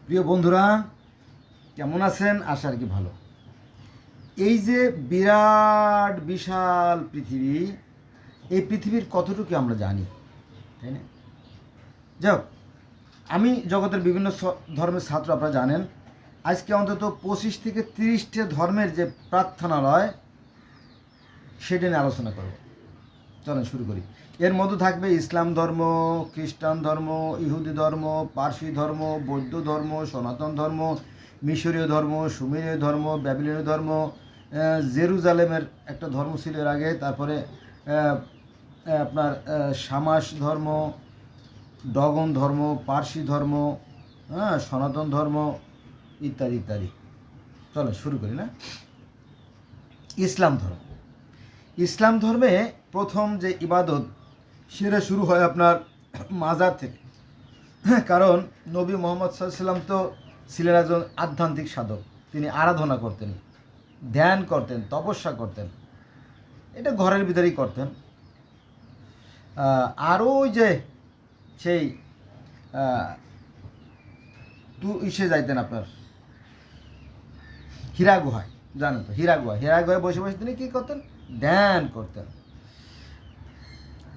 প্রিয় বন্ধুরা, কেমন আছেন? আশা আর কি ভালো। এই যে বিরাট বিশাল পৃথিবী, এই পৃথিবীর কতটুকু আমরা জানি, তাই না? যাক, আমি জগতের বিভিন্ন ধর্মের ছাত্র, আপনারা জানেন। আজকে অন্তত 25 থেকে 30টা ধর্মের যে প্রার্থনালয়, সেটা নিয়ে আলোচনা করব। চলেন শুরু করি। এর মধ্যে থাকবে ইসলাম ধর্ম, খ্রিস্টান ধর্ম, ইহুদি ধর্ম, পার্সি ধর্ম, বৌদ্ধ ধর্ম, সনাতন ধর্ম, মিশরীয় ধর্ম, সুমেরীয় ধর্ম, ব্যাবিলনীয় ধর্ম, জেরুজালেমের একটা ধর্ম ছিল এর আগে, তারপরে আপনার শামাস ধর্ম, ডগন ধর্ম, পার্সি ধর্ম, সনাতন ধর্ম, ইত্যাদি ইত্যাদি। চলো শুরু করি না। ইসলাম ধর্ম। ইসলাম ধর্মে প্রথম যে ইবাদত, সেটা শুরু হয় আপনার মাজার থেকে। কারণ নবী মোহাম্মদ সাল্লাম তো ছিলেন একজন আধ্যাত্মিক সাধক। তিনি আরাধনা করতেন, ধ্যান করতেন, তপস্যা করতেন। এটা ঘরের ভিতরেই করতেন। আরও ওই যে সেই ইসে যাইতেন আপনার হীরা গুহায়, জানেন তো, হীরা গুহায় বসে বসে তিনি কী করতেন? ধ্যান করতেন।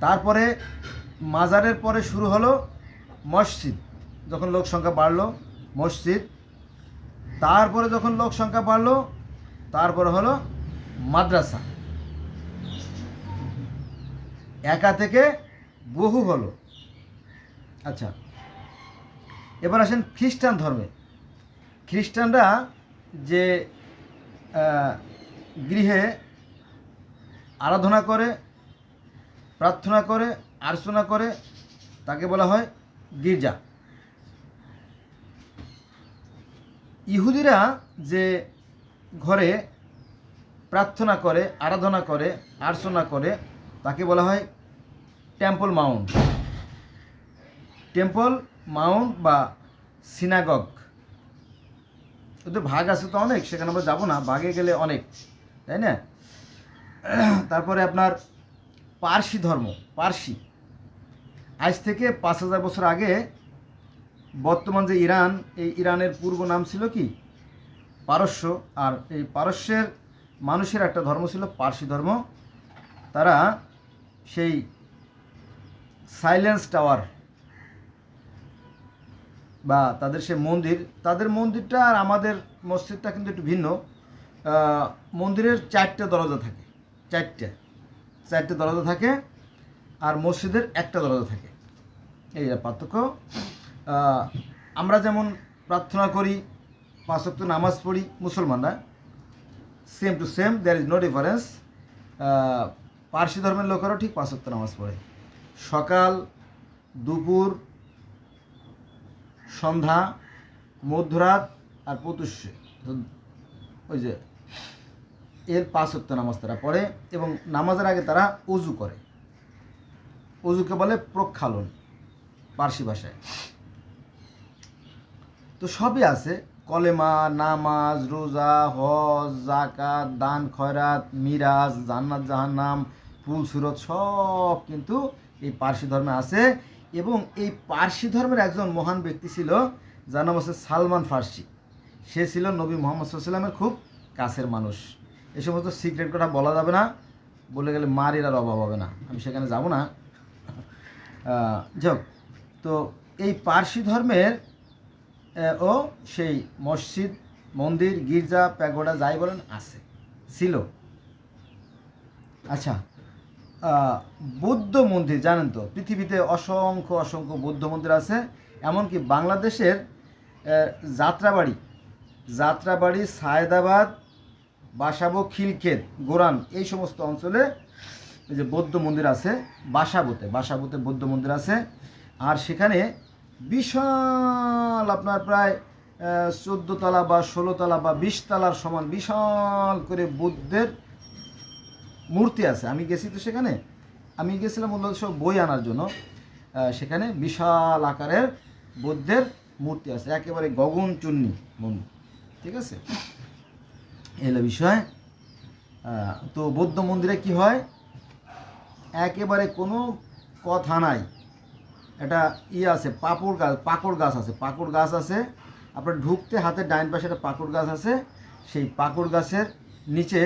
তারপরে মাজারের পরে শুরু হলো মসজিদ। যখন লোক সংখ্যা বাড়লো, মসজিদ। তারপরে যখন লোক সংখ্যা বাড়লো, তারপরে হলো মাদ্রাসা। একা থেকে বহু হলো। আচ্ছা, এবার আসেন খ্রিস্টান ধর্মে। খ্রিস্টানরা যে গৃহে আরাধনা করে, প্রার্থনা করে, আর্চনা করে, তাকে বলা হয় গির্জা। ইহুদিরা যে ঘরে প্রার্থনা করে, আরাধনা করে, আর্চনা করে, তাকে বলা হয় টেম্পল মাউন্ট। টেম্পল মাউন্ট বা সিনাগগ। ওদের ভাগ আছে তো অনেক, সেখানে আমরা যাবো না, ভাগে গেলে অনেক, তাই না? তারপরে আপনার পার্সি ধর্ম। পার্সি আজ থেকে 5000 বছর আগে, বর্তমান যে ইরান, এই ইরানের পূর্ব নাম ছিল কি? পারস্য। আর এই পারস্যের মানুষের একটা ধর্ম ছিল পার্সি ধর্ম। তারা সেই সাইলেন্স টাওয়ার বা তাদের সে মন্দির, তাদের মন্দিরটা আর আমাদের মসজিদটা কিন্তু একটু ভিন্ন। মন্দিরের 4টে দরজা থাকে, 4টে দরজা থাকে, আর মসজিদের একটা দরজা থাকে। এই পার্থক্য। আমরা যেমন প্রার্থনা করি, 5 ওয়াক্ত নামাজ পড়ি মুসলমানরা, same to same, there is no difference. Parsi ধর্মের লোকেরাও ঠিক 5 ওয়াক্ত নামাজ পড়ে। সকাল, দুপুর, সন্ধ্যা, মধ্যরাত আর প্রত্যুষে, ওই যে এর 5 ওয়াক্ত নামাজ তারা পড়ে। এবং নামাজের আগে তারা অজু করে। অজুকে বলে প্রক্ষালন পার্সি ভাষায়। তো সবই আছে, কলেমা, নামাজ, রোজা, হজ, জাকাত, দান, খয়রাত, মিরাজ, জান্নাত, জাহান্নাম, ফুল সুরত, সব কিন্তু এই পার্সি ধর্মে আছে। এবং এই পার্সি ধর্মের একজন মহান ব্যক্তি ছিল, যার নাম হচ্ছে সালমান ফার্সি। সে ছিল নবী মোহাম্মদ সাল্লামের খুব কাছের মানুষ। এই সমস্ত সিক্রেট কথা বলা যাবে না, বলে গেলে মারির আর অভাব হবে না, আমি সেখানে যাব না। যাক, তো এই পার্সি ধর্মের ও সেই মসজিদ, মন্দির, গির্জা, প্যাগোডা, যাই বলেন, আছে, ছিল। আচ্ছা, বৌদ্ধ মন্দির, জানেন তো পৃথিবীতে অসংখ্য অসংখ্য বৌদ্ধ মন্দির আছে। এমনকি বাংলাদেশের যাত্রাবাড়ি, সায়েদাবাদ, বাসাবো, খিলক্ষেত, গোরান, এই সমস্ত অঞ্চলে এই যে বৌদ্ধ মন্দির আছে। বাসাবোতে বৌদ্ধ মন্দির আছে। আর সেখানে বিশাল, আপনার প্রায় 14 তলা বা 16 তলা বা 20 তলার সমান বিশাল করে বুদ্ধের মূর্তি আছে। আমি গেছি তো সেখানে, আমি গেছিলাম মূলত সব বই আনার জন্য। সেখানে বিশাল আকারের বুদ্ধের মূর্তি আছে, একেবারে গগনচুন্নী মন্দির, ঠিক আছে? এলো বিষয়। তো বৌদ্ধ মন্দিরে কি হয়, একেবারে কোনো কথা নাই। এটা আছে, পাকড় গাছ আছে, আপনার ঢুকতে হাতের ডাইন পাশে একটা পাকুড় গাছ আছে, সেই পাকুড় গাছের নিচে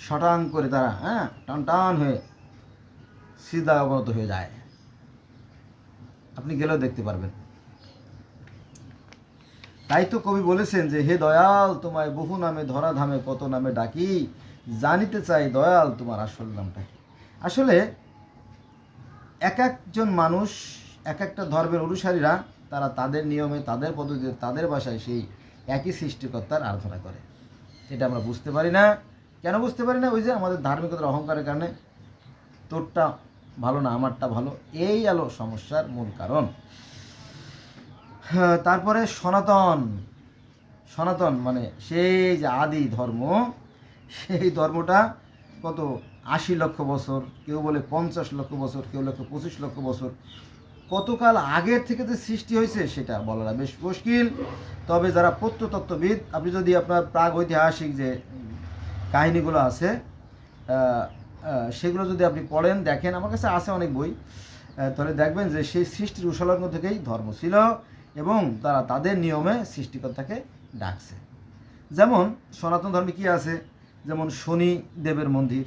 শটাং করে তারা টান টান হয়ে সিজদা অবনত হয়ে যায়। আপনি গেলেও দেখতে পারবেন। তাই তো কবি বলেছেন যে হে দয়াল তোমায় বহু নামে ধরা ধামে কত নামে ডাকি, জানিতে চাই দয়াল তোমার আসল নামটা কি। আসলে এক একজন মানুষ, এক একটা ধর্মের অনুসারীরা তারা তাদের নিয়মে, তাদের পদ্ধতিতে, তাদের ভাষায় সেই একই সৃষ্টিকর্তার আরাধনা করে। এটা আমরা বুঝতে পারি না। কেন বুঝতে পারি না? ওই যে আমাদের ধার্মিকতার অহংকারের কারণে। তোরটা ভালো না আমারটা ভালো, এই আলো সমস্যার মূল কারণ। তারপরে সনাতন, সনাতন মানে সেই যে আদি ধর্ম, সেই ধর্মটা কত 80 লক্ষ বছর, কেউ বলে 50 লক্ষ বছর, কেউ বলে 25 লক্ষ বছর, কতকাল আগের থেকে যে সৃষ্টি হয়েছে সেটা বলাটা বেশ মুশকিল। তবে যারা প্রত্নতত্ত্ববিদ, আপনি যদি আপনার প্রাগ ঐতিহাসিক যে কাহিনীগুলো আছে সেগুলো যদি আপনি পড়েন, দেখেন, আমার কাছে আছে অনেক বই, তাহলে দেখবেন যে সেই সৃষ্টির উৎসলগ্ন থেকেই ধর্ম ছিল এবং তারা তাদের নিয়মে সৃষ্টিকর্তাকে ডাকছে। যেমন সনাতন ধর্মে কী আছে, যেমন শনি দেবের মন্দির,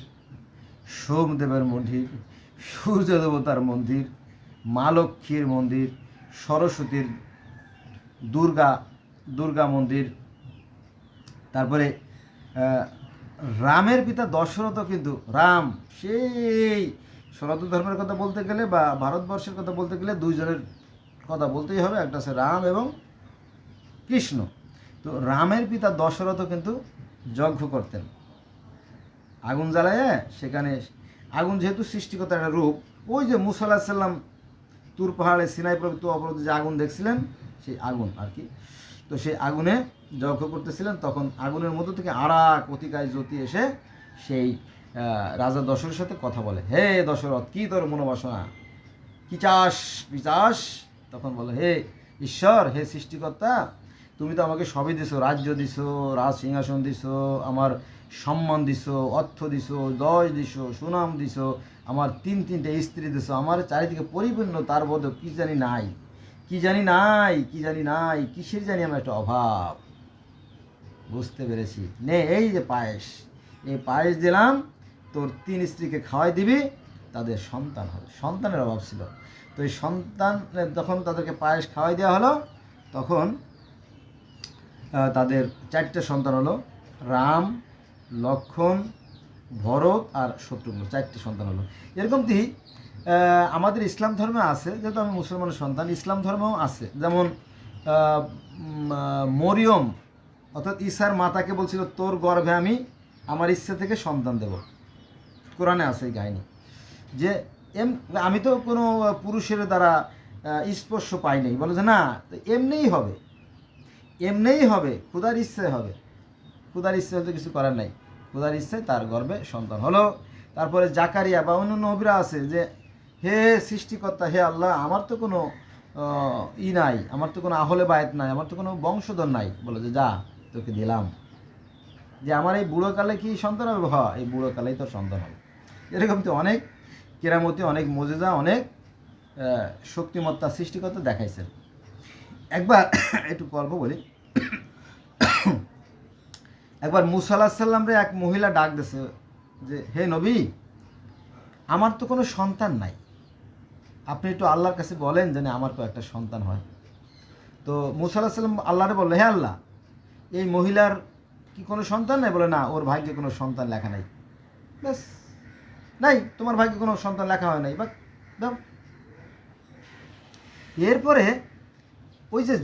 সোমদেবের মন্দির, সূর্য দেবতার মন্দির, মা লক্ষ্মীর মন্দির, সরস্বতীর, দুর্গা মন্দির। তারপরে রামের পিতা দশরথ, কিন্তু রাম সেই সনাতন ধর্মের কথা বলতে গেলে বা ভারতবর্ষের কথা বলতে গেলে দুইজনের কথা বলতেই হবে, একটা আছে রাম এবং কৃষ্ণ। তো রামের পিতা দশরথ কিন্তু যজ্ঞ করতেন, আগুন জ্বালায়, সেখানে আগুন যেহেতু সৃষ্টিকর্তার একটা রূপ, ওই যে মুসা আলাইহিস সালাম তুর পাহাড়ে সিনাই প্রভৃতি অবরোধে যে আগুন দেখছিলেন, সেই আগুন আর কি। তো সেই আগুনে যজ্ঞ করতেছিলেন, তখন আগুনের মধ্য থেকে আরাক অতিকায় জ্যোতি এসে সেই রাজা দশরথের সাথে কথা বলে, হে দশরথ, কি তোর মনোবাসনা, কি চাস বিচাস? তখন বলে, হে ঈশ্বর, হে সৃষ্টিকর্তা, তুমি তো আমাকে সবই দিছো, রাজ্য দিছো, রাজ সিংহাসন দিছো, আমার সম্মান দিছো, অর্থ দিছো, যশ দিছো, সুনাম দিছো, আমার তিনটে স্ত্রী দিছো, আমার চারিদিকে পরিপূর্ণ, তার বোধ কি জানি নাই, কি জানি নাই, কি জানি নাই, কিসের জানি আমার একটা অভাব। বুঝতে পেরেছি, নে এই যে পায়েস, এই পায়েস দিলাম, তোর 3 স্ত্রীকে খাওয়াই দিবি, তাদের সন্তান হবে। সন্তানের অভাব ছিল, তো এই সন্তান যখন তাদেরকে পায়েস খাওয়াই দেওয়া হলো, তখন তাদের 4টে সন্তান হলো, রাম, লক্ষ্মণ, ভরত আর শত্রুঘ্ন, 4টে সন্তান হলো। এরকমটি আমাদের ইসলাম ধর্মে আছে, যেহেতু আমি মুসলমানের সন্তান, ইসলাম ধর্মেও আছে। যেমন মরিয়ম অর্থাৎ ঈসার মাতাকে বলছিল, তোর গর্ভে আমি আমার ইচ্ছা থেকে সন্তান দেব। কোরআনে আছে এই কাহিনী, যে আমি তো কোনো পুরুষের দ্বারা স্পর্শ পাই নাই, বলে যে না, এমনিই হবে, এমনিই হবে, খোদার ইচ্ছায় হবে। খোদার ইচ্ছে হতে কিছু করার নাই, খোদার ইচ্ছায় তার গর্ভে সন্তান হলো। তারপরে জাকারিয়া বা অন্য নবীরা আছে যে, হে সৃষ্টিকর্তা, হে আল্লাহ, আমার তো কোনো নাই, আমার তো কোনো আহলে বায়েত নাই, আমার তো কোনো বংশধর নাই, বলে যে যা, তোকে দিলাম, যে আমার এই বুড়োকালে কি সন্তান হবে? হয়, এই বুড়োকালেই তোর সন্তান হবে। এরকম তো অনেক কেরামতি, অনেক মজেজা, অনেক শক্তিমত্তা সৃষ্টিকর্তা দেখাইছেন। একবার একটু গল্প বলি। একবার মুসা আলাইহিস সালামরে এক মহিলা ডাক দিয়েছে যে, হে নবী, আমার তো কোনো সন্তান নাই, আপনি একটু আল্লাহর কাছে বলেন যেন আমার একটা সন্তান হয়। তো মুসা আলাইহিস সালাম আল্লাহরে বললো, হে আল্লাহ, এই মহিলার কি কোনো সন্তান নাই? বলে না, ওর ভাগ্যে কোনো সন্তান লেখা নাই। ব্যাস, নাই, তোমার ভাগ্যে কোনো সন্তান লেখা হয় নাই, বা দাও। এরপরে ওই যে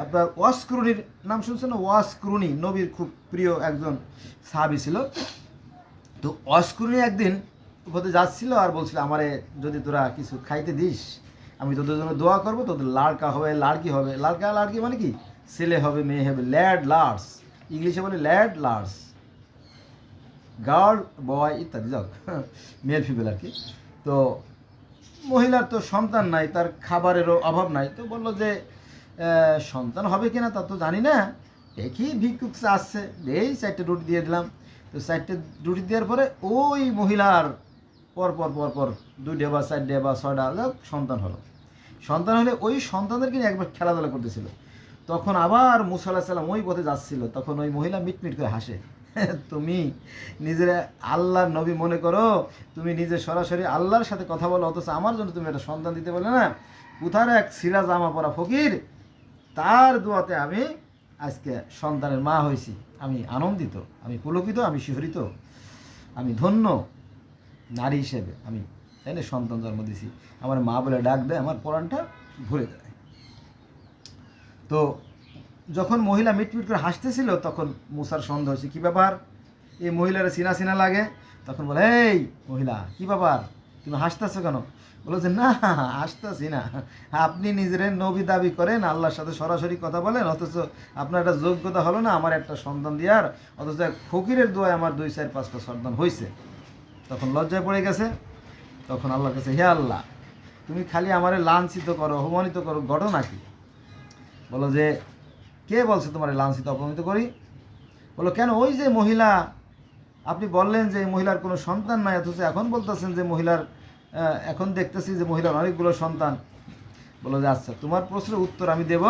আপনার ওয়াসকুরুনির নাম শুনছেন না? ওয়াসকুরুনি নবীর খুব প্রিয় একজন সাহাবী ছিল। তো ওয়াসকুরুনি একদিন ওখানে যাচ্ছিল আর বলছিল, আমারে যদি তোরা কিছু খাইতে দিস, আমি তোদের জন্য দোয়া করবো, তোদের লাড়কা হবে, লাড়কি হবে। লাড়কি মানে কি? ছেলে হবে, মেয়ে হবে, ল্যাড লার্স, ইংলিশে বলে ল্যাড লার্স, গার্ল বয় ইত্যাদি, যাক মেল ফিমেল আর কি। তো মহিলার তো সন্তান নাই, তার খাবারেরও অভাব নাই, তো বললো যে সন্তান হবে কিনা তা তো জানি না, দেখি ভিক্ষুক আসছে, এই 4টে রুটি দিয়ে দিলাম। তো 4টে রুটি দেওয়ার পরে ওই মহিলার পর 2 বা 4 বা 6টা সন্তান হলো। সন্তান হলে ওই সন্তানদেরকে নিয়ে একবার খেলাধুলা করতেছিল। তখন আবার মুসা আলাইহিস সালাম ওই পথে যাচ্ছিল, তখন ওই মহিলা মিটমিট করে হাসে। তুমি নিজের আল্লাহর নবী মনে করো, তুমি নিজে সরাসরি আল্লাহর সাথে কথা বলো, অথচ আমার জন্য তুমি একটা সন্তান দিতে বলে না? কোথার এক সিরা জামা পরা ফকির, তার দোয়াতে আমি আজকে সন্তানের মা হয়েছি। আমি আনন্দিত, আমি পুলকিত, আমি শিহরিত, আমি ধন্য নারী হিসেবে, আমি তাই না সন্তান জন্ম দিছি। আমার মা বলে ডাক দেয়, আমার পরাণটা ভরে যায়। তো যখন মহিলা মিটমিট করে হাসতেছিল, তখন মুসার সন্দেহ হয়েছে, কী ব্যাপার, এই মহিলার চিনা চিনা লাগে। তখন বলে, এই মহিলা কী ব্যাপার, তুমি হাসতেছো কেন? বলো যে না, হাসতেছি না, আপনি নিজের নবী দাবি করেন, আল্লাহর সাথে সরাসরি কথা বলেন, অথচ আপনার একটা যোগ্যতা হলো না আমার একটা সন্তান দেওয়ার, অথচ এক ফকিরের দোয়ায় আমার 2, 4, 5টা সন্তান হয়েছে। তখন লজ্জায় পড়ে গেছে। তখন আল্লাহর কাছে, হে আল্লাহ, তুমি খালি আমারে লাঞ্ছিত করো, অপমানিত করো, ঘটনা কি? বলো যে, কে বলছে তোমার লাঞ্ছিত অপমানিত করি? বলো কেন, ওই যে মহিলা, আপনি বললেন যে এই মহিলার কোনো সন্তান নাই, অথচ এখন বলতেছেন যে মহিলার, এখন দেখতেছি যে মহিলার অনেকগুলো সন্তান। বলো যে আচ্ছা, তোমার প্রশ্নের উত্তর আমি দেব,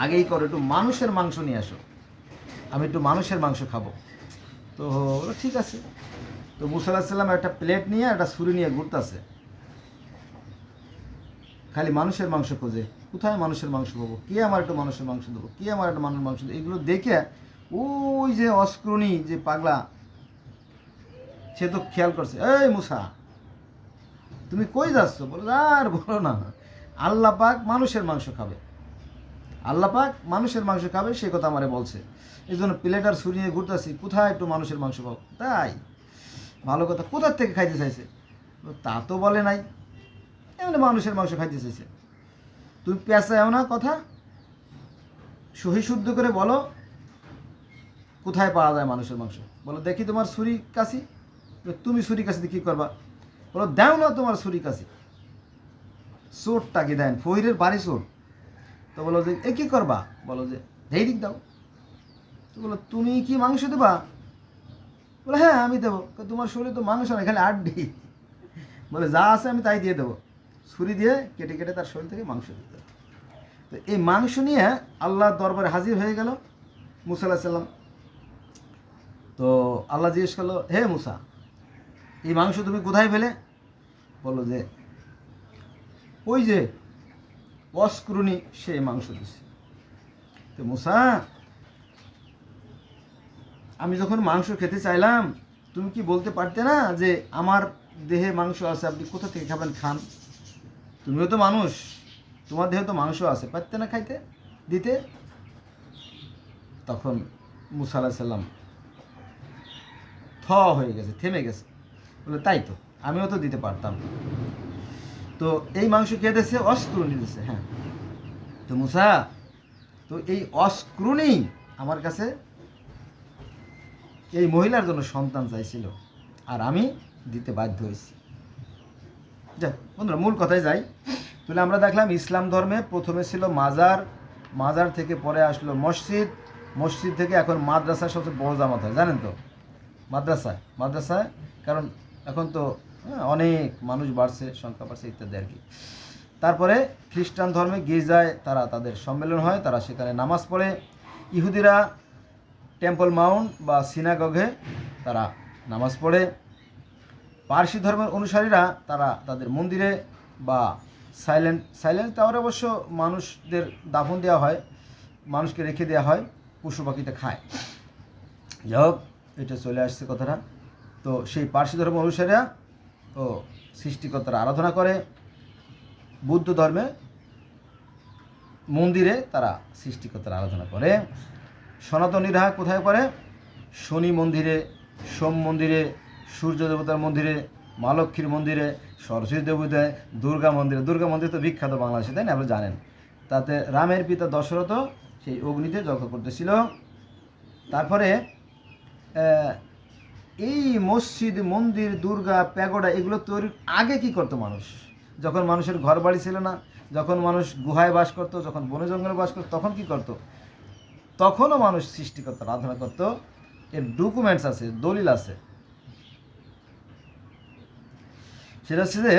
আগেই করো, একটু মানুষের মাংস নিয়ে আসো, আমি একটু মানুষের মাংস খাবো। তো বলো ঠিক আছে। তো মুসা আলাইহিস সালাম একটা প্লেট নিয়ে একটা ছুরি নিয়ে ঘুরতেছে, খালি মানুষের মাংস খোঁজে, কোথায় মানুষের মাংস পাবো, কে আমার একটু মানুষের মাংস দেবো, কে আমার একটা মানুষের মাংস দেবো। এগুলো দেখে ওই যে অস্ক্রণী যে পাগলা, সে তো খেয়াল করছে, এই মুসা তুমি কই যাচ্ছ? বলো আর বলো না, আল্লাহ পাক মানুষের মাংস খাবে, আল্লাহ পাক মানুষের মাংস খাবে, সে কথা আমারে বলছে, এই জন্য প্লেটার ছুরি নিয়ে ঘুরতেছি, কোথায় একটু মানুষের মাংস পাবো। তাই ভালো কথা, কোথার থেকে খাইতে চাইছে? তা তো বলে নাই, এমনি মানুষের মাংস খাইতে চাইছে। তুমি পেঁচাও না কথা, সহি শুদ্ধ করে বলো কোথায় পাওয়া যায় মানুষের মাংস। বলো দেখি তোমার ছুরি কাছি। তুমি ছুরি কাছিতে কী করবা? বলো দাও না তোমার ছুরি কাছি। চোরটা কি দেন, ফহিরের বাড়ি চোর। তো বলো যে এ কী করবা? বলো যে এই দিক দাও। তো বলো তুমি কি মাংস দেবা? বলে হ্যাঁ আমি দেবো। তোমার শরীরে তো মাংস না, খালি আড্ডি। বলে যা আছে আমি তাই দিয়ে দেবো। ছুরি দিয়ে কেটে কেটে তার শরীর থেকে মাংস দিতে। তো এই মাংস নিয়ে আল্লাহর দরবারে হাজির হয়ে গেল মুসা আলাইহিস সালাম। তো আল্লাহ জিজ্ঞেস করলো, হে মুসা, এই মাংস তুমি কোথায় পেলে? বললো যে ওই যে অস্ক্রুনি সে মাংস দিছে। তো মুসা, আমি যখন মাংস খেতে চাইলাম, তুমি কি বলতে পারতে না যে আমার দেহে মাংস আছে, আপনি কোথা থেকে খাবেন, খান, তুমিও তো মানুষ, তোমার দেহে তো মাংস আছে, পারতে না খাইতে দিতে? তখন মুসা আলাইহিস সালাম হয়ে গেছে, থেমে গেছে। বলে তাই তো, আমিও তো দিতে পারতাম। তো এই মাংস কে দিয়েছে? অস্ক্রুনি দিয়েছে। হ্যাঁ, তো মুসা, তো এই অস্ক্রুনি আমার কাছে এই মহিলার জন্য সন্তান চাইছিল, আর আমি দিতে বাধ্য হয়েছি। যাক বন্ধুরা, মূল কথায় যাই। তাহলে আমরা দেখলাম ইসলাম ধর্মে প্রথমে ছিল মাজার, মাজার থেকে পরে আসলো মসজিদ, মসজিদ থেকে এখন মাদ্রাসা সবচেয়ে বড় জামাত হয়, জানেন তো? মাদ্রাসায় কারণ এখন তো অনেক মানুষ বাড়ছে, সংখ্যা বাড়ছে ইত্যাদি আর কি। তারপরে খ্রিস্টান ধর্মে গির্জায় তারা তাদের সম্মেলন হয়, তারা সেখানে নামাজ পড়ে। ইহুদিরা টেম্পল মাউন্ট বা সিনাগগে তারা নামাজ পড়ে। পার্সি ধর্মের অনুসারীরা তারা তাদের মন্দিরে বা সাইলেন্ট টাওয়ারে অবশ্য মানুষদের দাফন দেওয়া হয়, মানুষকে রেখে দেওয়া হয়, পশু পাখিতে খায়। যাই হোক, এটা চলে আসছে কথাটা। তো সেই পার্সি ধর্ম অনুসারীরা ও সৃষ্টিকর্তার আরাধনা করে। বুদ্ধ ধর্মে মন্দিরে তারা সৃষ্টিকর্তার আরাধনা করে। সনাতনীরা কোথায় করে? শনি মন্দিরে, সোম মন্দিরে, সূর্য দেবতার মন্দিরে, মা লক্ষ্মীর মন্দিরে, সরস্বতী দেবতায়, দুর্গা মন্দিরে। দুর্গা মন্দির তো বিখ্যাত বাংলাদেশে, তাই না? আপনি জানেন। তাতে রামের পিতা দশরথ সেই অগ্নিতে যজ্ঞ করতেছিল। তারপরে এই মসজিদ, মন্দির, দুর্গা, প্যাগোডা এগুলো তৈরির আগে কি করতো মানুষ? যখন মানুষের ঘর বাড়ি ছিল না, যখন মানুষ গুহায় বাস করতো, যখন বনে জঙ্গলে বাস করতো, তখন কি করতো? তখনও মানুষ সৃষ্টিকর্তার আরাধনা করত। এর ডকুমেন্টস আছে, দলিল আছে। সেটা হচ্ছে যে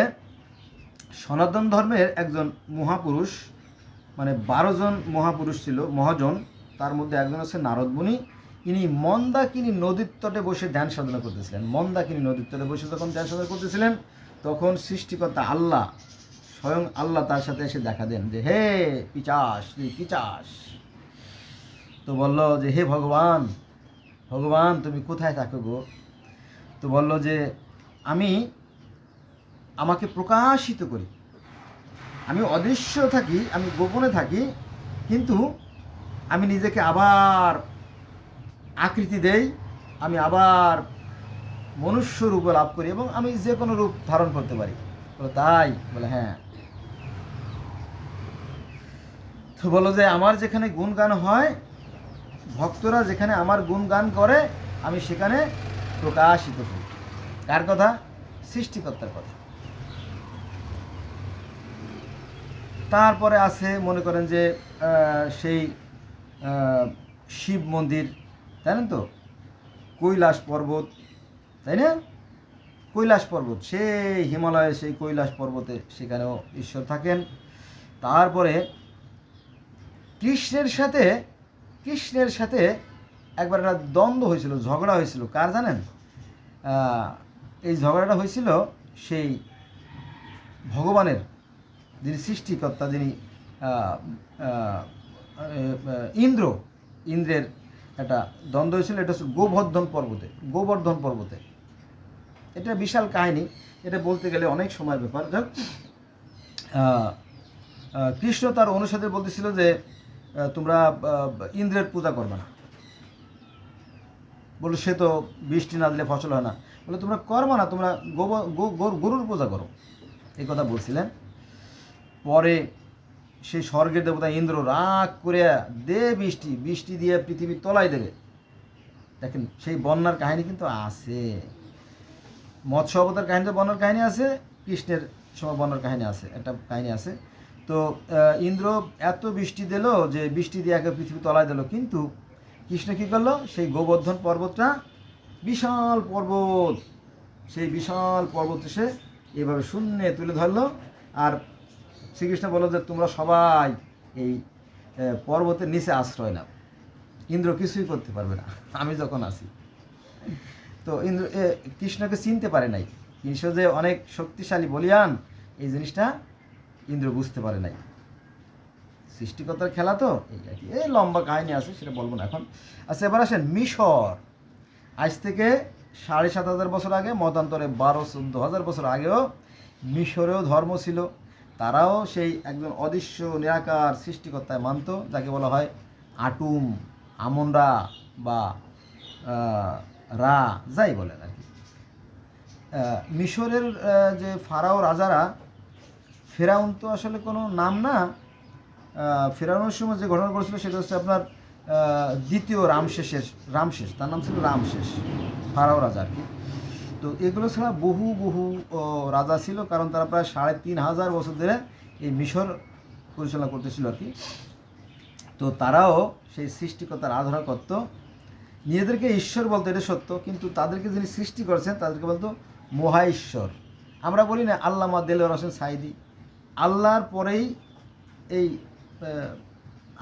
সনাতন ধর্মের একজন মহাপুরুষ মানে 12 জন মহাপুরুষ ছিল, মহাজন। তার মধ্যে একজন হচ্ছে নারদ মুনি। ইনি মন্দাকিনী নদীর তটে বসে ধ্যান সাধনা করতেছিলেন। মন্দাকিনী নদীর তটে বসে যখন ধ্যান সাধনা করতেছিলেন, তখন সৃষ্টিকর্তা আল্লাহ, স্বয়ং আল্লাহ তার সাথে এসে দেখা দেন যে, হে পিচাস, তুই পিচাস। তো বলল যে, হে ভগবান, ভগবান তুমি কোথায় থাকো গো? তো বলল যে, আমাকে প্রকাশিত করি, আমি অদৃশ্য থাকি, আমি গোপনে থাকি, কিন্তু আমি নিজেকে আবার আকৃতি দেই, আমি আবার মনুষ্য রূপ লাভ করি এবং আমি যে কোনো রূপ ধারণ করতে পারি। বলো তাই? বলে হ্যাঁ। তো বলো যে, আমার যেখানে গুণগান হয়, ভক্তরা যেখানে আমার গুণগান করে, আমি সেখানে প্রকাশিত হই। কার কথা? সৃষ্টিকর্তার কথা। তারপরে আছে মনে করেন যে সেই শিব মন্দির, জানেন তো, কৈলাস পর্বত, তাই না? কৈলাস পর্বত, সেই হিমালয়ের সেই কৈলাস পর্বতে, সেখানেও ঈশ্বর থাকেন। তারপরে কৃষ্ণের সাথে একবার একটা দ্বন্দ্ব হয়েছিল, ঝগড়া হয়েছিল। কার জানেন? এই ঝগড়াটা হয়েছিল সেই ভগবানের, যিনি সৃষ্টিকর্তা, যিনি ইন্দ্রের একটা দ্বন্দ্ব হয়েছিল। এটা হচ্ছে গোবর্ধন পর্বতে। এটা বিশাল কাহিনী, এটা বলতে গেলে অনেক সময় ব্যাপার। কৃষ্ণ তার অনুসারীদের বলতেছিল যে, তোমরা ইন্দ্রের পূজা করবে না। বলো সে তো বৃষ্টি না দিলে ফসল হয় না। বলে তোমরা করবে না, তোমরা গরুর পূজা করো, এই কথা বলছিলেন। পরে সেই স্বর্গের দেবতা ইন্দ্র রাগ করে দে বৃষ্টি দিয়ে পৃথিবী তলায় দেবে। দেখেন, সেই বন্যার কাহিনী কিন্তু আছে, মৎস্য অবতার কাহিনীতে বন্যার কাহিনী আছে, কৃষ্ণের সময় বন্যার কাহিনী আছে, একটা কাহিনী আছে। তো ইন্দ্র এত বৃষ্টি দিল যে বৃষ্টি দিয়ে একে পৃথিবী তলায় দিল, কিন্তু কৃষ্ণ কী করলো? সেই গোবর্ধন পর্বতটা বিশাল পর্বত, সেই বিশাল পর্বত এসে এইভাবে শূন্যে তুলে ধরলো। আর শ্রীকৃষ্ণ বলল যে, তোমরা সবাই এই পর্বতের নিচে আশ্রয় নাও, ইন্দ্র কিছুই করতে পারবে না, আমি যখন আছি। তো ইন্দ্র কৃষ্ণকে চিনতে পারে নাই। কৃষ্ণ যে অনেক শক্তিশালী বলিয়ান, এই জিনিসটা ইন্দ্র বুঝতে পারে নাই। সৃষ্টিকর্তার খেলা তো এই লম্বা কাহিনী আছে, সেটা বলবো না এখন। আচ্ছা, এবার আসেন মিশর। আজ থেকে 7,500 বছর আগে, মতান্তরে 12-14,000 বছর আগেও মিশরেও ধর্ম ছিল। তারাও সেই একজন অদৃশ্য নিরাকার সৃষ্টিকর্তায় মানত, যাকে বলা হয় আটুম, আমনরা বা রা, যাই বলেন আর কি। মিশরের যে ফারাও রাজারা, ফেরাউন তো আসলে কোনো নাম না। ফেরাউনের সময় যে ঘটনা করেছিল সেটা হচ্ছে আপনার দ্বিতীয় রামশেষ, তার নাম ছিল রামশেষ, ফারাও রাজা আর কি। তো এগুলো ছাড়া বহু রাজা ছিল, কারণ তারা প্রায় 3,500 বছর ধরে এই মিশর পরিচালনা করতেছিল আর কি। তো তারাও সেই সৃষ্টিকর্তার আরাধনা করত, নিজেদেরকে ঈশ্বর বলতো, এটা সত্য, কিন্তু তাদেরকে যিনি সৃষ্টি করেছেন তাদেরকে বলতো মহা ঈশ্বর। আমরা বলি না আল্লামা দেলোয়ার হোসেন সাঈদী, আল্লাহর পরেই এই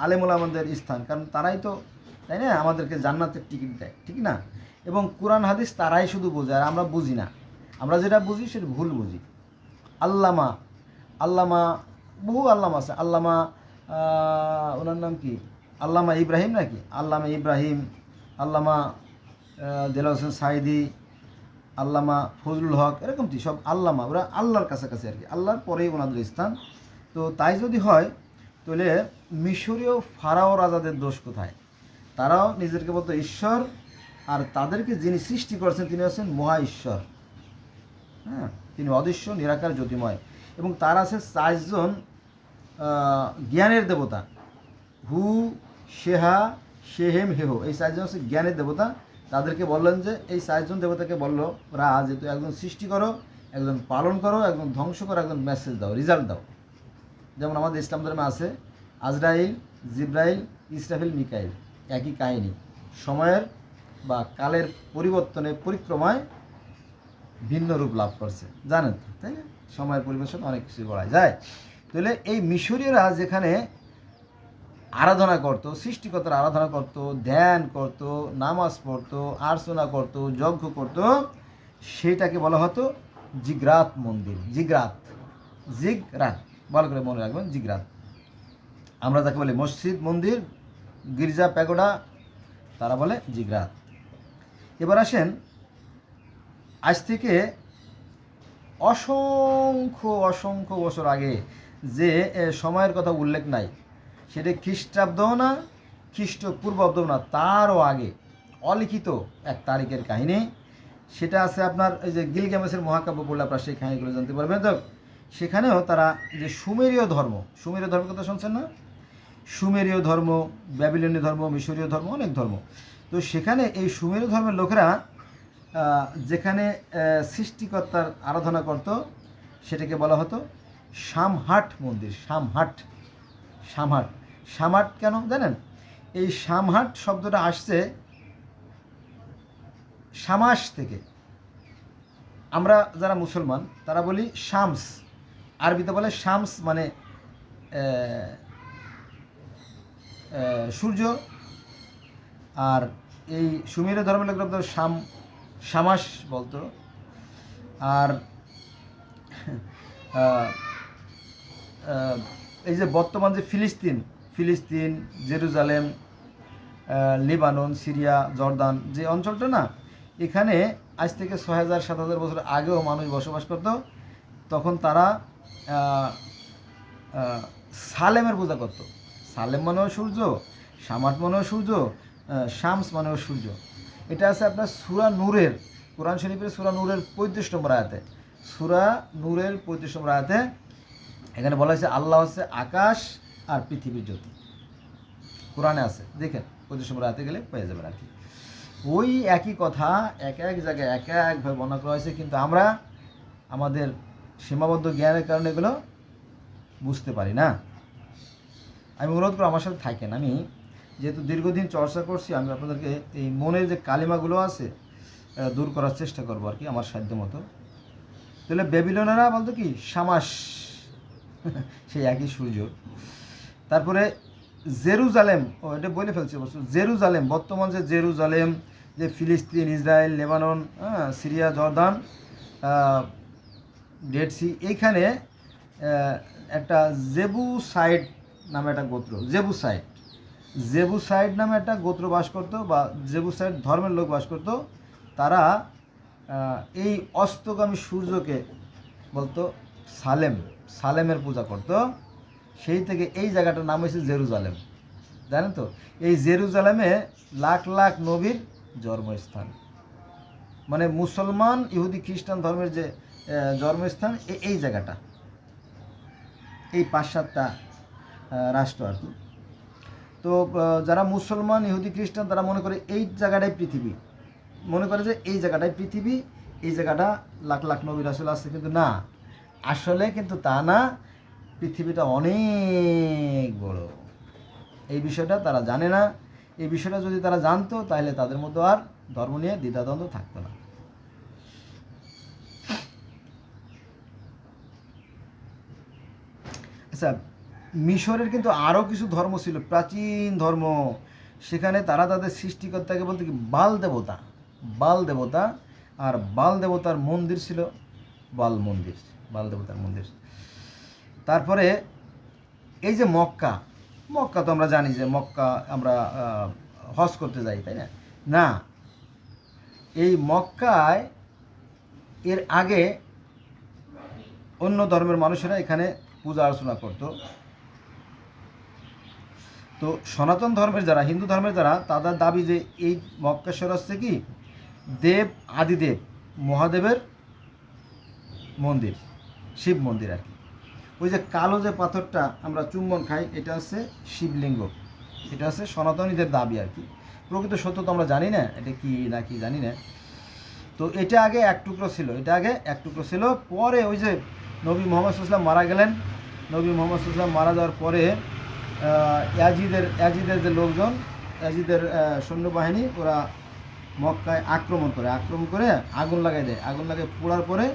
আলেমুল আমাদের স্থান, কারণ তারাই তো, তাই না, আমাদেরকে জান্নাতের টিকিট দেয়, ঠিক না? এবং কোরআন হাদিস তারাই শুধু বোঝে, আর আমরা বুঝি না। আমরা যেটা বুঝি সেটা ভুল বুঝি। আল্লামা বহু আল্লামা আছে। আল্লামা ওনার নাম কি, আল্লামা ইব্রাহিম নাকি, আল্লামা ইব্রাহিম, আল্লামা দেলোয়ার হোসেন সাঈদী, আল্লামা ফজলুল হক, এরকম কি সব আল্লামা, ওরা আল্লাহর কাছাকাছি আর কি, আল্লাহর পরেই ওনাদের স্থান। তো তাই যদি হয়, তাহলে মিশরীয় ফারাও রাজাদের দোষ কোথায়? তারাও নিজেদেরকে বলতো ঈশ্বর, আর তাদেরকে যিনি সৃষ্টি করেছেন তিনি হচ্ছেন মহা ঈশ্বর। হ্যাঁ, তিনি অদৃশ্য নিরাকার জ্যোতিময়। এবং তার আছে 4 জন জ্ঞানের দেবতা, হু, শেহা, শেহেম, হেহ, এই 4 জন হচ্ছে জ্ঞানের দেবতা। তাদেরকে বললেন যে, এই 4 জন দেবতাকে বললো যে তুই একজন সৃষ্টি করো, একজন পালন করো, একজন ধ্বংস করো, একজন মেসেজ দাও, রেজাল্ট দাও। যেমন আমাদের ইসলাম ধর্মে আছে আজরাইল, জিব্রাইল, ইসরাফিল, মিকাইল, একই কাহিনী, সময়ের বা কালের পরিক্রমায় ভিন্ন রূপ লাভ করছে, জানেন তো, তাই না? সময়ের পরিবেশের সাথে অনেক কিছু বলা যায়। তাহলে এই মিশরীয়রা যেখানে আরাধনা করত, সৃষ্টিকর্তার আরাধনা করত, ধ্যান করত, নামাজ পড়তো, আর্চনা করত, যজ্ঞ করত, সেটাকে বলা হতো জিগরাত মন্দির। জিগরাত, জিগরাত, ভালো করে মনে রাখবেন, জিগরাত। আমরা যাকে বলি মসজিদ, মন্দির, গির্জা, প্যাগোডা, তারা বলে জিগরাত। এবার আসেন, আজ থেকে অসংখ্য অসংখ্য বছর আগে যে সময়ের কথা উল্লেখ নাই, সেটা খ্রিস্টাব্দও না, খ্রিস্টপূর্বাব্দও না, তারও আগে অলিখিত এক তারিখের কাহিনী। সেটা আছে আপনার এই যে গিলগামেশের মহাকাব্য পড়লে আপনারা সেই কাহিনীগুলো জানতে পারবেন। তো সেখানেও তারা যে সুমেরীয় ধর্মের কথা শুনছেন না? সুমেরীয় ধর্ম, ব্যাবিলনীয় ধর্ম, মিশরীয় ধর্ম, অনেক ধর্ম। তো সেখানে এই সুমেরীয় ধর্মের লোকেরা যেখানে সৃষ্টিকর্তার আরাধনা করত, সেটাকে বলা হতো সামহাট মন্দির। সামহাট, সামহাট, সামহাট কেন জানেন? এই সামহাট শব্দটা আসছে শামাস থেকে। আমরা যারা মুসলমান তারা বলি শামস, আরবিতে বলে শামস, মানে সূর্য। আর এই সুমেরীয় ধর্মের লোকরা শামাস বলতো। আর এই যে বর্তমান যে ফিলিস্তিন, জেরুজালেম, লেবানন, সিরিয়া, জর্দান যে অঞ্চলটা না, এখানে আজ থেকে 6000-7000 বছর আগেও মানুষ বসবাস করত। তখন তারা সালেমের পূজা করত। সালেম মানেও সূর্য, সামাট মানেও সূর্য, শামস মানেও সূর্য। এটা আছে আপনার সূরা নূরের, কোরআন শরীফের সূরা নূরের 35 নম্বর আয়াতে। সূরা নূরের 35 নম্বর আয়াতে এখানে বলা হয়েছে আল্লাহ হচ্ছে আকাশ আর পৃথিবীর জ্যোতি। কোরআনে আছে, দেখেন 35 নম্বর আয়াতে গেলে পেয়ে যাবেন আর কি। ওই একই কথা এক এক জায়গায় এক একভাবে বর্ণনা করা হয়েছে, কিন্তু আমরা আমাদের সীমাবদ্ধ জ্ঞানের কারণে এগুলো বুঝতে পারি না। আমি অনুরোধ করে আমার সাথে থাকেন। আমি যেহেতু দীর্ঘদিন চর্চা করছি, আমি আপনাদেরকে এই মনের যে কালিমাগুলো আছে দূর করার চেষ্টা করবো আর কি, আমার সাধ্য মতো। তাহলে ব্যাবিলনেরা বলতো কি শামাস, সেই একই সূর্য। তারপরে জেরুজালেম, এটা বলে ফেলছি অবশ্য, জেরুজালেম, বর্তমান যে জেরুজালেম, যে ফিলিস্তিন, Israel, Lebanon, Syria, Jordan, dead sea, এইখানে একটা জেবুসাইড নামে একটা গোত্র, জেবুসাইড নামে একটা গোত্র বাস করতো, বা জেবুসাইড ধর্মের লোক বাস করতো। তারা এই অস্তগামী সূর্যকে বলতো সালেমের পূজা করত। সেই থেকে এই জায়গাটার নাম হয়েছে জেরুজালেম, জানেন তো? এই জেরুজালেমে লাখ লাখ নবীর জন্মস্থান, মানে মুসলমান, ইহুদি, খ্রিস্টান ধর্মের যে জন্মস্থান, এই জায়গাটা, এই 5-7টা রাষ্ট্র আর কি। তো যারা মুসলমান, ইহুদি, খ্রিস্টান, তারা মনে করে এই জায়গাটাই পৃথিবী, মনে করে যে এই জায়গাটাই পৃথিবী, এই জায়গাটা লাখ লাখ নবী রাসূল আছে, কিন্তু না, আসলে কিন্তু তা না। পৃথিবীটা অনেক বড়। এই বিষয়টা তারা জানে না। এই বিষয়টা যদি তারা জানতো, তাহলে তাদের মধ্যে আর ধর্ম নিয়ে দ্বিধাদ্বন্দ্ব থাকতো না। আচ্ছা, মিশরের কিন্তু আরও কিছু ধর্ম ছিল, প্রাচীন ধর্ম। সেখানে তারা তাদের সৃষ্টিকর্তাকে বলতে কি বাল দেবতা, আর বাল দেবতার মন্দির ছিল, বাল দেবতার মন্দির। তারপরে এই যে মক্কা তো আমরা জানি যে মক্কা আমরা হজ করতে যাই, তাই না? না, এই মক্কায় এর আগে অন্য ধর্মের মানুষেরা এখানে পূজা অর্চনা করত। তো সনাতন ধর্মের যারা, হিন্দু ধর্মের যারা, তাদের দাবি যে এই মক্কেশ্বর হচ্ছে কি আদিদেব মহাদেবের মন্দির, শিব মন্দির আর কি। ওই যে কালো যে পাথরটা আমরা চুম্বন খাই, এটা হচ্ছে শিবলিঙ্গ। এটা হচ্ছে সনাতনীদের দাবি আর কি। প্রকৃত সত্য তো আমরা জানি না, এটা কি না কি জানি না। তো এটা আগে এক টুকরো ছিল। পরে ওই যে নবী মুহাম্মদ সাল্লাল্লাহু আলাইহি ওয়াসাল্লাম মারা গেলেন, নবী মুহাম্মদ সাল্লাল্লাহু আলাইহি ওয়াসাল্লাম মারা যাওয়ার পরে ইয়াজিদের যে লোকজন, ইয়াজিদের সৈন্যবাহিনী, ওরা মক্কায় আক্রমণ করে আগুন লাগায় দেয়। আগুন লাগিয়ে পোড়ার পরে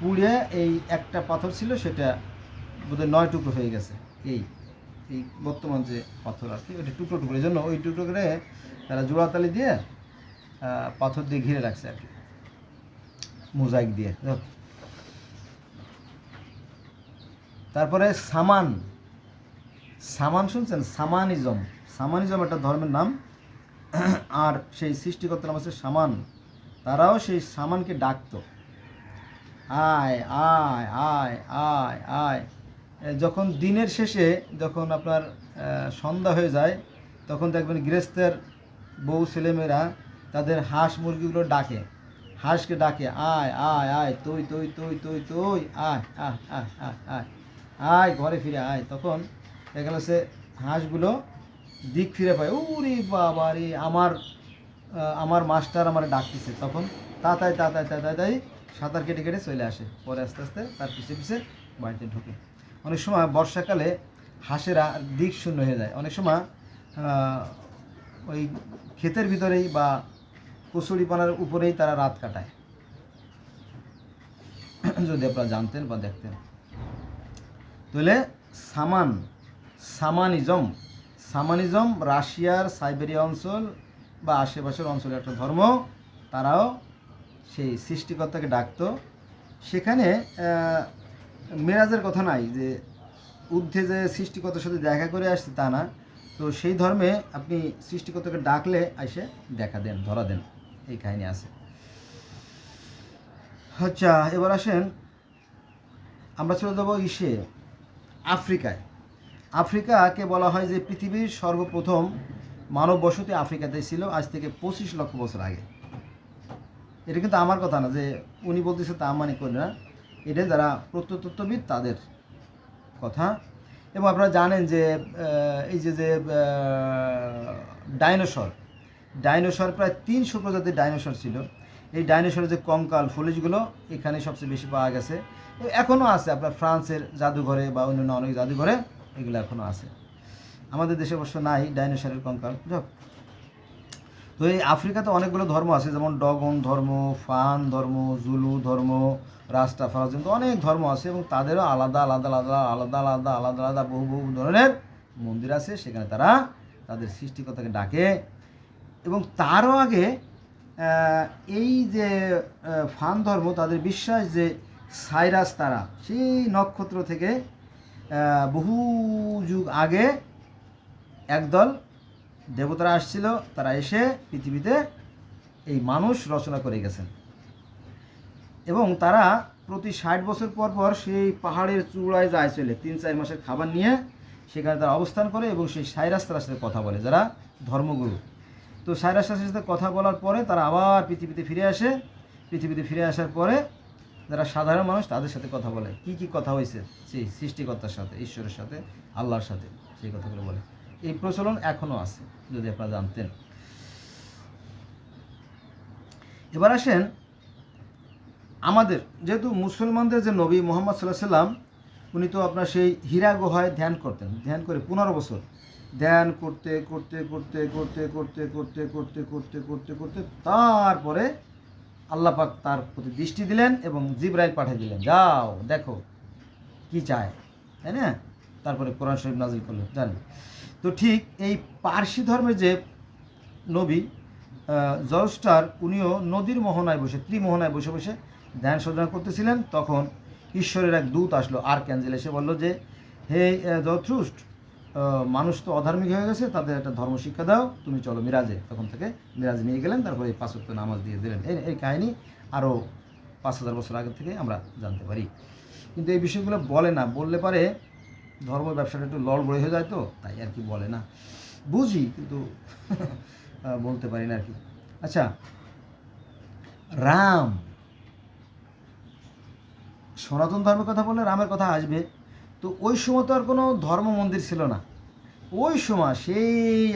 পুড়িয়ে এই একটা পাথর ছিল, সেটা বোধহয় 9 টুকরো হয়ে গেছে। এই এই বর্তমান যে পাথর আর কি, ওইটা টুকরো টুকরো, এই জন্য ওই টুকরো করে তারা জোড়াতালি দিয়ে পাথর দিয়ে ঘিরে রাখছে আর কি, মোজাইক দিয়ে। তারপরে সামান, সামান শুনছেন? সামানিজম, সামানিজম একটা ধর্মের নাম। আর সেই সৃষ্টিকর্তার নাম হচ্ছে সামান। তারাও সেই সামানকে ডাকতো, আয় আয় আয় আয় আয়। যখন দিনের শেষে যখন আপনার সন্ধ্যা হয়ে যায়, তখন দেখবেন গৃহস্থের বউ ছেলেমেয়েরা তাদের হাঁস মুরগিগুলো ডাকে, হাঁসকে ডাকে, আয় আয় আয়, তুই তুই তুই তুই তুই আয় আয় আয় আয় আয় আয়, ঘরে ফিরে আয়। তখন দেখা গেল সে হাঁসগুলো দিক ফিরে পায়, উরি বাবা রে, আমার মাস্টার আমার ডাকতেছে। তখন তাড়াতাড়ি তাড়াতাড়ি তাড়াতাড়ি সাঁতার কেটে কেটে চলে আসে, পরে আস্তে আস্তে তার পিছিয়ে পিছিয়ে বাড়িতে ঢোকে। অনেক সময় বর্ষাকালে হাঁসেরা দিক শূন্য হয়ে যায়, অনেক সময় ওই ক্ষেতের ভিতরেই বা কচুরিপানার উপরেই তারা রাত কাটায়, যদি আপনারা জানতেন বা দেখতেন। তাহলে সামানিজম, সামানিজম রাশিয়ার সাইবেরিয়া অঞ্চল বা আশেপাশের অঞ্চলের একটা ধর্ম। তারাও সেই সৃষ্টিকর্তাকে ডাকতো। সেখানে মেরাজের কথা নাই যে ঊর্ধ্বে যে সৃষ্টিকর্তার সাথে দেখা করে আসছে তা না। তো সেই ধর্মে আপনি সৃষ্টিকর্তাকে ডাকলে এসে দেখা দেন, ধরা দেন, এই কাহিনী আছে। আচ্ছা, এবার আসেন আমরা চলে যাবো আফ্রিকায়। আফ্রিকাকে বলা হয় যে পৃথিবীর সর্বপ্রথম মানব বসতি আফ্রিকাতে ছিল, আজ থেকে 25 লক্ষ বছর আগে। এটা কিন্তু আমার কথা না যে উনি বলতেছে তা মানে করি না, এটা যারা প্রত্নতত্ত্ববিদ তাদের কথা। এবং আপনারা জানেন যে এই যে ডাইনোসর প্রায় 300 প্রজাতির ডাইনোসর ছিল। এই ডাইনোসরের যে কঙ্কাল ফলিশগুলো এখানে সবচেয়ে বেশি পাওয়া গেছে, এখনও আছে আপনার ফ্রান্সের জাদুঘরে বা অন্যান্য অনেক জাদুঘরে এগুলো এখনও আছে। আমাদের দেশে অবশ্য নাই ডাইনোসরের কঙ্কাল। তো এই আফ্রিকাতে অনেকগুলো ধর্ম আছে, যেমন ডগন ধর্ম, ফান ধর্ম, জুলু ধর্ম, রাস্টাফারি, কিন্তু অনেক ধর্ম আছে এবং তাদেরও আলাদা আলাদা আলাদা আলাদা আলাদা আলাদা আলাদা বহু বহু ধরনের মন্দির আছে। সেখানে তারা তাদের সৃষ্টিকর্তাকে ডাকে। এবং তারও আগে এই যে ফান ধর্ম, তাদের বিশ্বাস যে সাইরাস তারা সেই নক্ষত্র থেকে বহু যুগ আগে একদল দেবতারা আসছিল, তারা এসে পৃথিবীতে এই মানুষ রচনা করে গেছেন। এবং তারা প্রতি 60 বছর পর পর সেই পাহাড়ের চূড়ায় যায় চলে 3-4 মাসের খাবার নিয়ে, সেখানে তারা অবস্থান করে এবং সেই সাইরাস তার সাথে কথা বলে, যারা ধর্মগুরু। তো সাইরাস তার সাথে কথা বলার পরে তারা আবার পৃথিবীতে ফিরে আসে। পৃথিবীতে ফিরে আসার পরে যারা সাধারণ মানুষ তাদের সাথে কথা বলে, কি কথা হয়েছে সেই সৃষ্টিকর্তার সাথে, ঈশ্বরের সাথে, আল্লাহর সাথে, সেই কথাগুলো বলে। এই প্রচলন এখনও আছে, যদি আপনারা জানতেন। এবার আসেন আমাদের, যেহেতু মুসলমানদের যে নবী মুহাম্মদ সাল্লাল্লাহু আলাইহি সাল্লাম, উনি তো আপনার সেই হীরা গুহায় ধ্যান করতেন, ধ্যান করে 15 বছর ধ্যান করতে করতে করতে করতে করতে করতে করতে করতে করতে করতে তারপরে আল্লাহ পাক তার প্রতি দৃষ্টি দিলেন এবং জিবরাইল পাঠিয়ে দিলেন, যাও দেখো কি চায়, তাই না? তারপরে কোরআন শরীফ নাজিল করলেন, জানেন তো। ঠিক এই পার্সি ধর্মের যে নবী জরস্টার, উনিও নদীর মোহনায় বসে, ত্রিমোহনায় বসে বসে ধ্যান সাধনা করতেছিলেন। তখন ঈশ্বরের এক দূত আসলো, আর্কঅ্যাঞ্জেল, এসে বলল যে হে জরথ্রুস্ট, মানুষ তো অধার্মিক হয়ে গেছে, তাদের একটা ধর্ম শিক্ষা দাও, তুমি চলো মিরাজে। তখন থেকে মিরাজে নিয়ে গেলেন, তারপরে এই 5 ওয়াক্ত নামাজ দিয়ে দিলেন। এই কাহিনী আরও 5000 বছর আগে থেকে আমরা জানতে পারি। কিন্তু এই বিষয়গুলো বলে না, বললে পারে ধর্ম ব্যবসাটা একটু লড়বড়ে হয়ে যায়, তো তাই আর কি বলে না। বুঝি কিন্তু বলতে পারি না আর কি। আচ্ছা, রাম, সনাতন ধর্মের কথা বললে রামের কথা আসবে। তো ওই সময় তো আর কোনো ধর্ম মন্দির ছিল না। ওই সময় সেই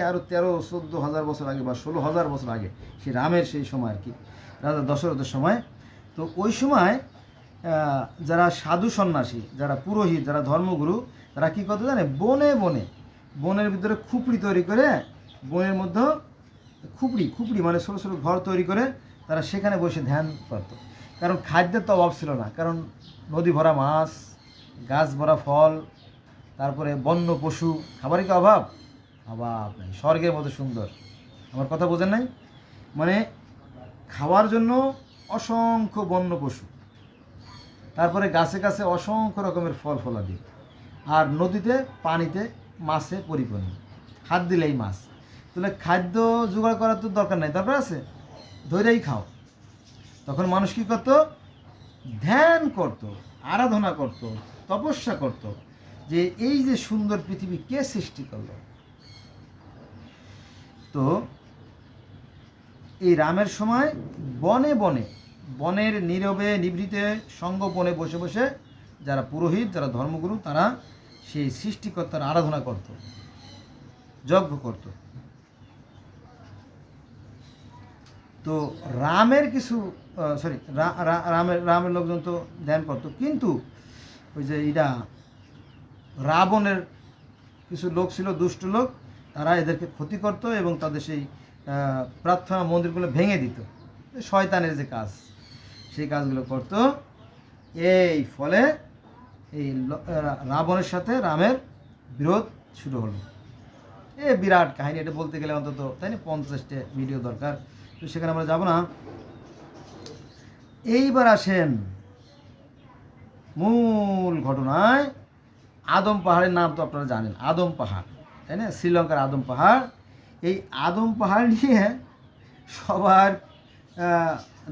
আরও 13-14 হাজার বছর আগে বা 16,000 বছর আগে, সেই রামের সেই সময় আর কি, রাজা দশরথের সময়। তো ওই সময় যারা সাধু সন্ন্যাসী, যারা পুরোহিত, যারা ধর্মগুরু, তারা কী করতে জানে, বনের ভিতরে খুপড়ি তৈরি করে, বনের মধ্যে খুপড়ি মানে ছোটো ছোটো ঘর তৈরি করে তারা সেখানে বসে ধ্যান করত। কারণ খাদ্যের তো অভাব ছিল না, কারণ নদী ভরা মাছ, গাছ ভরা ফল, তারপরে বন্য পশু, খাবারই কি অভাব? অভাব নাই, স্বর্গের মতো সুন্দর। আমার কথা বোঝেন নাই? মানে খাওয়ার জন্য অসংখ্য বন্য পশু, তারপরে গাছে গাছে অসংখ্য রকমের ফল ফলাদি, আর নদীতে পানিতে মাছে পরিপূর্ণ, হাত দিলেই মাছ। তাহলে খাদ্য জোগাড় করার তো দরকার নাই, দরকার আছে ধৈরেই খাও। তখন মানুষ কী করতো? ধ্যান করত, আরাধনা করত, তপস্যা করত, যে এই যে সুন্দর পৃথিবী কে সৃষ্টি করলো। তো এই রামের সময় বনে বনে, বনের নীরবে নিভৃতে সঙ্গোপনে বসে বসে যারা পুরোহিত, যারা ধর্মগুরু, তারা সেই সৃষ্টিকর্তার আরাধনা করত, যজ্ঞ করত। তো রামের কিছু রামের লোকজন তো ধ্যান করত, কিন্তু ওই যে এটা রাবণের কিছু লোক ছিল, দুষ্ট লোক, তারা এদেরকে ক্ষতি করত এবং তাদের সেই প্রার্থনা মন্দিরগুলো ভেঙে দিত। শয়তানের যে কাজ, সেই কাজগুলো করত। এই ফলে এই রাবণের সাথে রামের বিরোধ শুরু হলো। বিরাট কাহিনী, এটা বলতে গেলে অন্তত, তাই না, 50টা ভিডিও দরকার, তো সেখানে আমরা যাব না। এইবার আসেন মূল ঘটনায়। আদম পাহাড়ের নাম তো আপনারা জানেন, আদম পাহাড়, তাই না, শ্রীলঙ্কার আদম পাহাড়। এই আদম পাহাড় নিয়ে সবার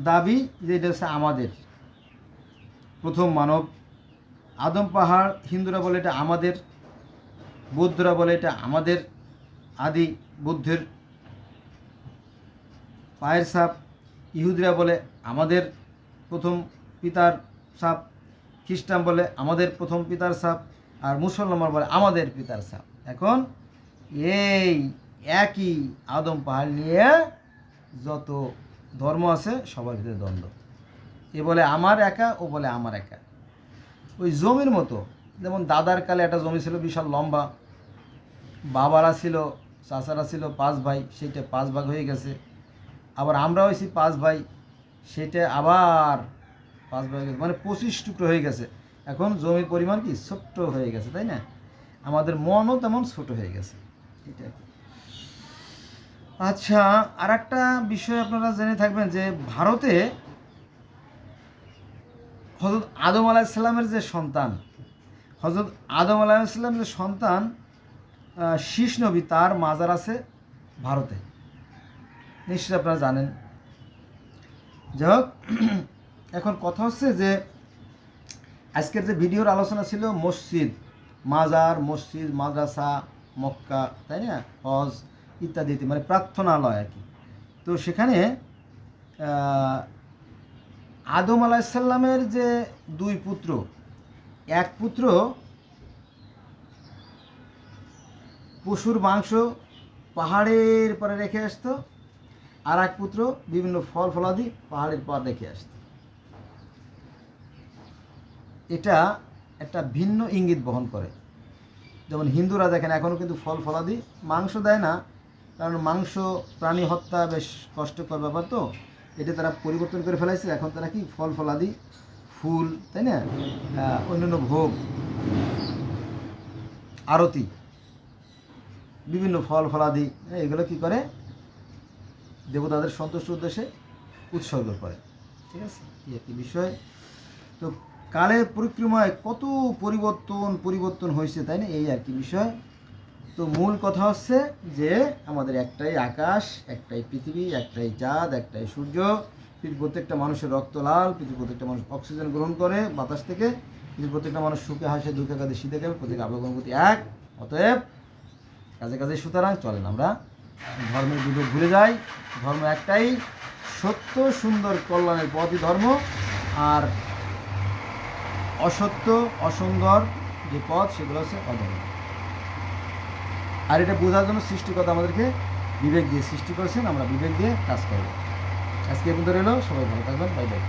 দাবি যে এটা হচ্ছে আমাদের প্রথম মানব। আদম পাহাড়, হিন্দুরা বলে এটা আমাদের, বৌদ্ধরা বলে এটা আমাদের আদি বুদ্ধের পায়ের ছাপ, ইহুদিরা বলে আমাদের প্রথম পিতার ছাপ, খ্রিস্টান বলে আমাদের প্রথম পিতার ছাপ, আর মুসলমান বলে আমাদের পিতার ছাপ। এখন এই একই আদম পাহাড় নিয়ে যত ধর্ম আছে সবার ভিতরে দ্বন্দ্ব। এ বলে আমার একা, ও বলে আমার একা। ওই জমির মতো, যেমন দাদার কালে একটা জমি ছিল বিশাল লম্বা, বাবারা ছিল, চাচারা ছিল 5 ভাই, সেইটা 5 ভাগ হয়ে গেছে। আবার আমরা হয়েছি 5 ভাই, সেটা আবার 5 ভাগ হয়ে গেছে, মানে 25 টুকরো হয়ে গেছে। এখন জমির পরিমাণ কি ছোট্ট হয়ে গেছে, তাই না? আমাদের মনও তেমন ছোট হয়ে গেছে, এটা। আচ্ছা, আর একটা বিষয় আপনারা জেনে থাকবেন যে ভারতে হযরত আদম আলাইহিসসালামের যে সন্তান, হযরত আদম আলাইহিসসালামের যে সন্তান শীষ নবী, তার মাজার আছে ভারতে, নিশ্চয়ই আপনারা জানেন। যাই হোক, এখন কথা হচ্ছে যে আজকের যে ভিডিওর আলোচনা ছিল মসজিদ, মাজার, মসজিদ, মাদ্রাসা, মক্কা, তাই না, হজ ইত্যাদি, মানে প্রার্থনালয় আর কি। তো সেখানে আদম আলাইহিসসালামের যে 2 পুত্র, এক পুত্র পশুর মাংস পাহাড়ের পরে রেখে আসতো, আর এক পুত্র বিভিন্ন ফল ফলাদি পাহাড়ের পর রেখে আসতো। এটা একটা ভিন্ন ইঙ্গিত বহন করে। যেমন হিন্দুরা দেখেন এখনও কিন্তু ফল ফলাদি মাংস দেয় না, কারণ মাংস প্রাণী হত্যা বেশ কষ্টকর ব্যাপার, তো এটা তারা পরিবর্তন করে ফেলাইছে। এখন তারা কি ফল ফলাদি, ফুল, তাই না, অন্যান্য ভোগ, আরতি, বিভিন্ন ফল ফলাদি, এগুলো কি করে দেবতাদের সন্তুষ্ট উদ্দেশ্যে উৎসর্গ করে। ঠিক আছে, এই একটি বিষয়। তো কালের পরিক্রমায় কত পরিবর্তন হয়েছে, তাই না, এই আর কি বিষয়। তো মূল কথা হচ্ছে যে আমাদের একটাই আকাশ, একটাই পৃথিবী, একটাই চাঁদ, একটাই সূর্য। পৃথিবীর প্রত্যেকটা মানুষের রক্ত লাল, পৃথিবীর প্রত্যেকটা মানুষ অক্সিজেন গ্রহণ করে বাতাস থেকে, পৃথিবীর প্রত্যেকটা মানুষ সুখে হাসে, দুঃখে কাঁদে, শীতে খাবে, প্রত্যেক আবহাওয়া এক। অতএব কাজে কাজে সুতরাং চলেন আমরা ধর্মের বিভেদ ভুলে যাই। ধর্ম একটাই, সত্য সুন্দর কল্যাণের পথই ধর্ম, আর অসত্য অসুন্দর যে পথ সেগুলো হচ্ছে অধর্ম। আর এটা বোঝার জন্য সৃষ্টিকর্তা আমাদেরকে বিবেক দিয়ে সৃষ্টি করেছেন, আমরা বিবেক দিয়ে কাজ করব। আজকে এ পর্যন্ত রইল, সবাই ভালো থাকবেন, বাই বাই।